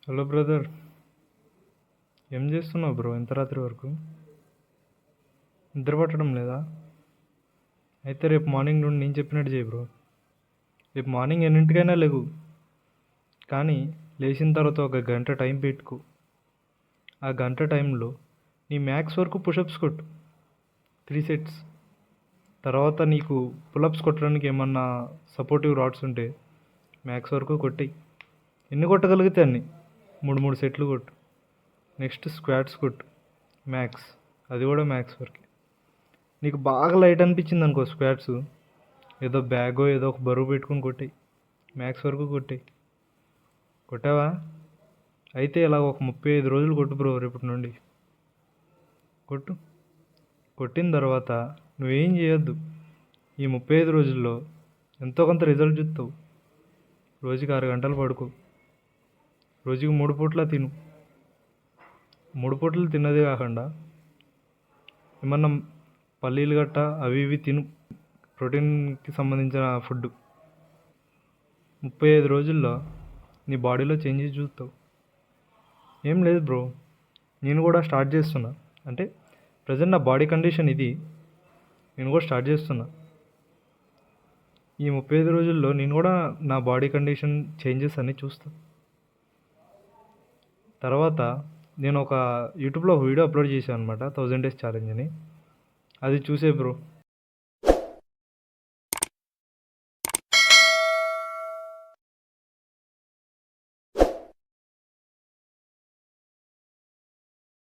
Hello brother, ఏం చేస్తున్నావు bro? ఇంత రాత్రి వరకు నిద్ర పట్టడం లేదా? అయితే రేపు మార్నింగ్ నుండి నేను చెప్పినట్టు చేయి బ్రో. రేపు మార్నింగ్ ఎన్నింటికైనా లేవు, కానీ లేచిన తర్వాత ఒక గంట టైం పెట్టుకో. ఆ గంట టైంలో నీ మ్యాక్స్ వరకు పుషప్స్ కొట్టు, 3 సెట్స్. తర్వాత నీకు పులప్స్ కొట్టడానికి ఏమన్నా సపోర్టివ్ రాడ్స్ ఉంటే మ్యాక్స్ వరకు కొట్టేయి. ఎన్ని కొట్టగలిగితే అన్ని, 3 సెట్లు కొట్టు. నెక్స్ట్ స్క్వాట్స్ కొట్టు, మ్యాక్స్. అది కూడా మ్యాక్స్ వరకు. నీకు బాగా లైట్ అనిపించింది అనుకో స్క్వాట్స్, ఏదో బ్యాగో ఏదో ఒక బరువు పెట్టుకుని కొట్టేయి, మ్యాక్స్ వరకు కొట్టేయి. కొట్టావా? అయితే ఇలా ఒక 35 రోజులు కొట్టు బ్రో. రేపటి నుండి కొట్టు. కొట్టిన తర్వాత నువ్వేం చేయొద్దు. ఈ 35 రోజుల్లో ఎంతో కొంత రిజల్ట్ చూస్తావు. రోజుకి 6 గంటలు పడుకో. రోజుకి 3 పూట్ల తిను. 3 పూటలు తిన్నదే కాకుండా ఏమన్నా పల్లీలు గట్ట అవి ఇవి తిను, ప్రోటీన్కి సంబంధించిన ఫుడ్. 35 రోజుల్లో నీ బాడీలో చేంజెస్ చూస్తావు. ఏం లేదు బ్రో, నేను కూడా స్టార్ట్ చేస్తున్నా. అంటే ప్రజెంట్ నా బాడీ కండిషన్ ఇది, నేను కూడా స్టార్ట్ చేస్తున్నా. ఈ 35 రోజుల్లో నేను కూడా నా బాడీ కండిషన్ చేంజెస్ అన్నీ చూస్తా. తర్వాత నేను ఒక యూట్యూబ్లో ఒక వీడియో అప్లోడ్ చేశాను అనమాట, 1000 డేస్ ఛాలెంజ్ అని. అది చూసే బ్రో.